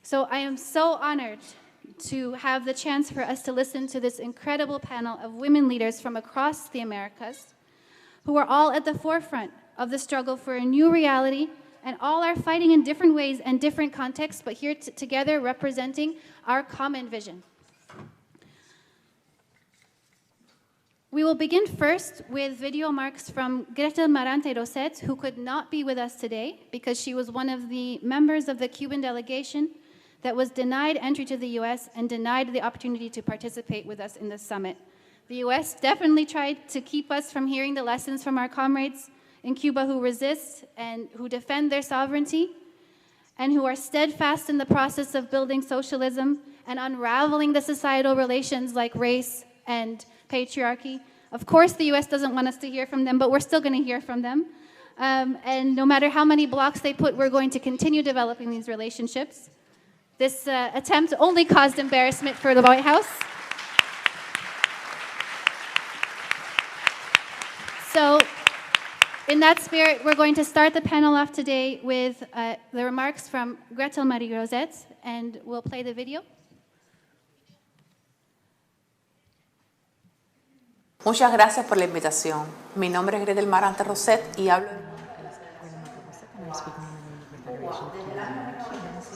So I am so honored to have the chance for us to listen to this incredible panel of women leaders from across the Americas who are all at the forefront of the struggle for a new reality, and all are fighting in different ways and different contexts, but here together representing our common vision. We will begin first with video marks from Gretel Marante Rosett, who could not be with us today because she was one of the members of the Cuban delegation that was denied entry to the US and denied the opportunity to participate with us in the summit. The US definitely tried to keep us from hearing the lessons from our comrades in Cuba who resist and who defend their sovereignty and who are steadfast in the process of building socialism and unraveling the societal relations like race and patriarchy. Of course, the US doesn't want us to hear from them, but we're still going to hear from them. And no matter how many blocks they put, we're going to continue developing these relationships. This attempt only caused embarrassment for the White House. So, in that spirit, we're going to start the panel off today with the remarks from Gretel Marie Rosett, and we'll play the video. Muchas gracias por la invitación. Mi nombre es Gretel Marante Rosett y hablo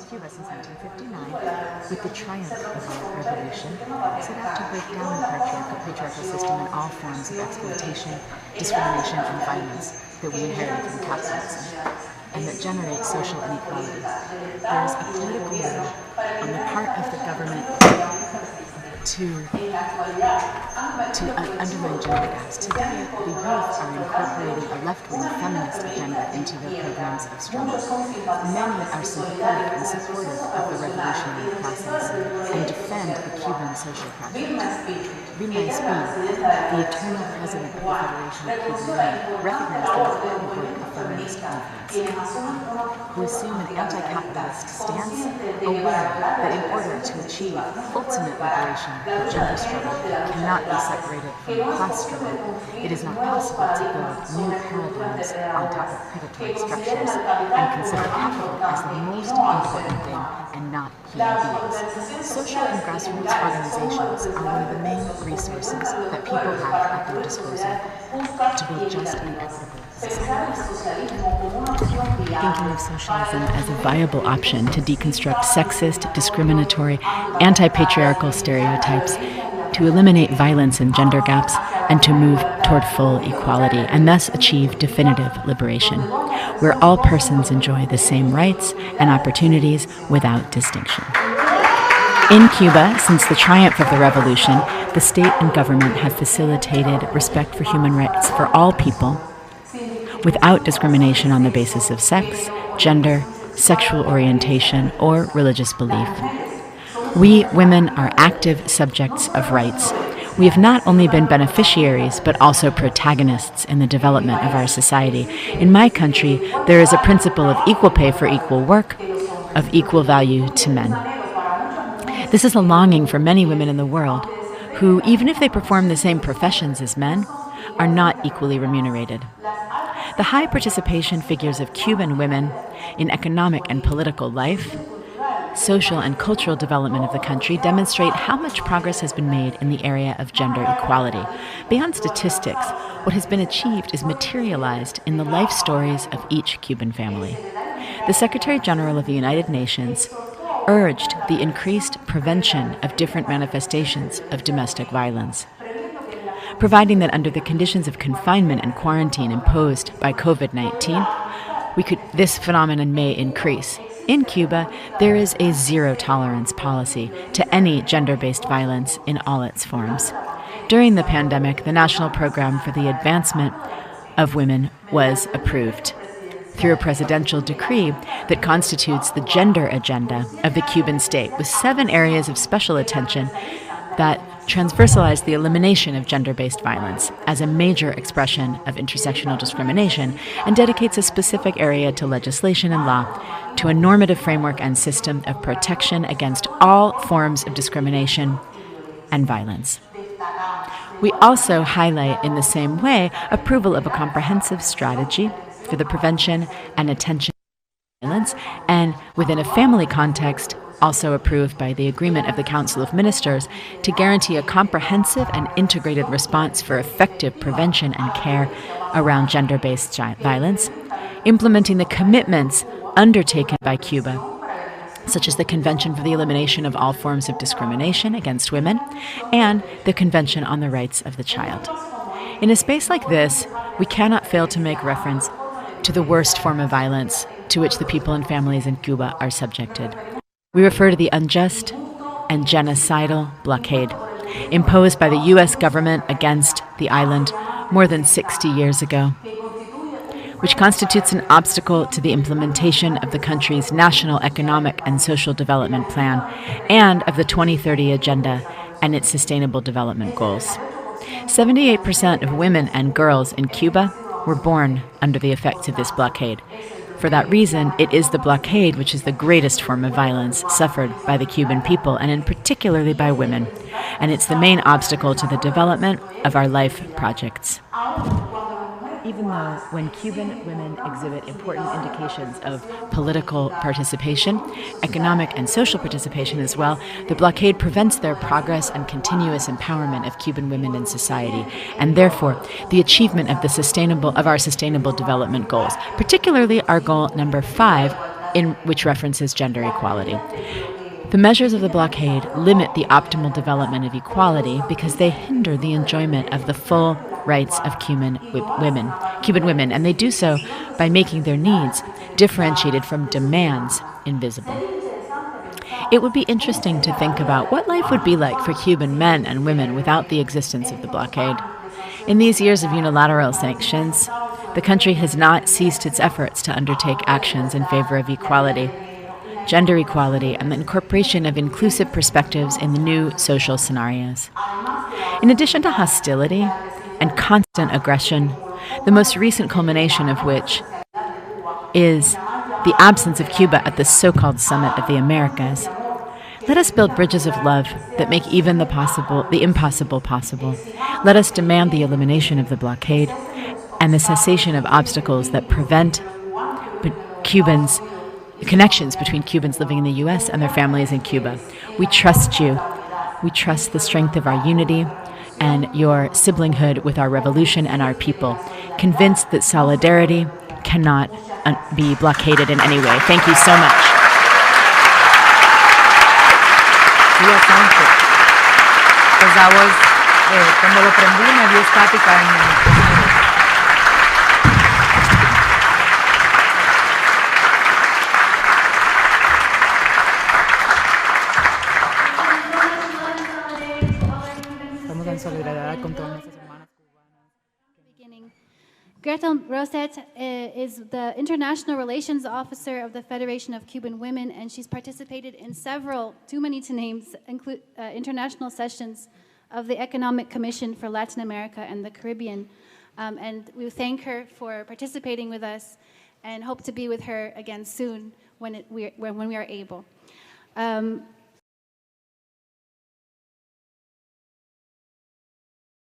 Cuba since 1959, with the triumph of our revolution, set out to break down the patriarchal system and all forms of exploitation, discrimination, and violence that we inherited from capitalism, and that generate social inequality. There is a political will on the part of the government to undermine gender gaps. Today, the youth are incorporating a left-wing feminist agenda into their programs of struggle. Many are sympathetic and supportive of the revolutionary process and defend the Cuban social project. Rina Speed, the eternal president of the Federation of Cuban Women, recognized the important work of feminist movements, who assume an anti-capitalist stance, aware that in order to achieve ultimate liberation, the gender struggle cannot be separated from the class struggle. It is not possible to build new paradigms on top of predatory structures and consider capital as the most important thing and not human beings. Social and grassroots organizations are one of the main resources that people have at their disposal to build just and equitable societies. Thinking of socialism as a viable option to deconstruct sexist, discriminatory, anti-patriarchal stereotypes, to eliminate violence and gender gaps, and to move toward full equality, and thus achieve definitive liberation, where all persons enjoy the same rights and opportunities without distinction. In Cuba, since the triumph of the revolution, the state and government have facilitated respect for human rights for all people, without discrimination on the basis of sex, gender, sexual orientation, or religious belief. We women are active subjects of rights. We have not only been beneficiaries, but also protagonists in the development of our society. In my country, there is a principle of equal pay for equal work, of equal value to men. This is a longing for many women in the world who, even if they perform the same professions as men, are not equally remunerated. The high participation figures of Cuban women in economic and political life, social and cultural development of the country demonstrate how much progress has been made in the area of gender equality. Beyond statistics, what has been achieved is materialized in the life stories of each Cuban family. The Secretary General of the United Nations urged the increased prevention of different manifestations of domestic violence, providing that under the conditions of confinement and quarantine imposed by COVID-19, this phenomenon may increase. In Cuba, there is a zero-tolerance policy to any gender-based violence in all its forms. During the pandemic, the National Program for the Advancement of Women was approved through a presidential decree that constitutes the gender agenda of the Cuban state, with 7 areas of special attention that transversalize the elimination of gender-based violence as a major expression of intersectional discrimination and dedicates a specific area to legislation and law, to a normative framework and system of protection against all forms of discrimination and violence. We also highlight in the same way approval of a comprehensive strategy for the prevention and attention to violence, and within a family context, also approved by the agreement of the Council of Ministers, to guarantee a comprehensive and integrated response for effective prevention and care around gender-based violence, implementing the commitments undertaken by Cuba, such as the Convention for the Elimination of All Forms of Discrimination Against Women and the Convention on the Rights of the Child. In a space like this, we cannot fail to make reference to the worst form of violence to which the people and families in Cuba are subjected. We refer to the unjust and genocidal blockade imposed by the U.S. government against the island more than 60 years ago, which constitutes an obstacle to the implementation of the country's National Economic and Social Development Plan and of the 2030 Agenda and its Sustainable Development Goals. 78% of women and girls in Cuba were born under the effects of this blockade. For that reason, it is the blockade which is the greatest form of violence suffered by the Cuban people, and in particularly by women. And it's the main obstacle to the development of our life projects. Even though when Cuban women exhibit important indications of political participation, economic and social participation as well, the blockade prevents their progress and continuous empowerment of Cuban women in society, and therefore the achievement of our sustainable development goals, particularly our goal number 5, in which references gender equality. The measures of the blockade limit the optimal development of equality because they hinder the enjoyment of the full rights of Cuban women, and they do so by making their needs, differentiated from demands, invisible. It would be interesting to think about what life would be like for Cuban men and women without the existence of the blockade. In these years of unilateral sanctions, the country has not ceased its efforts to undertake actions in favor of equality, gender equality, and the incorporation of inclusive perspectives in the new social scenarios. In addition to hostility and constant aggression, the most recent culmination of which is the absence of Cuba at the so-called Summit of the Americas, let us build bridges of love that make even the impossible possible. Let us demand the elimination of the blockade and the cessation of obstacles that prevent connections between Cubans living in the U.S. and their families in Cuba. We trust you. We trust the strength of our unity and your siblinghood with our revolution and our people, convinced that solidarity cannot be blockaded in any way. Thank you so much. Because I was, cuando lo prendí me dio estática en el... Gretel Rosett is the International Relations Officer of the Federation of Cuban Women, and she's participated in several, too many to name, international sessions of the Economic Commission for Latin America and the Caribbean. And we thank her for participating with us and hope to be with her again soon when we are able.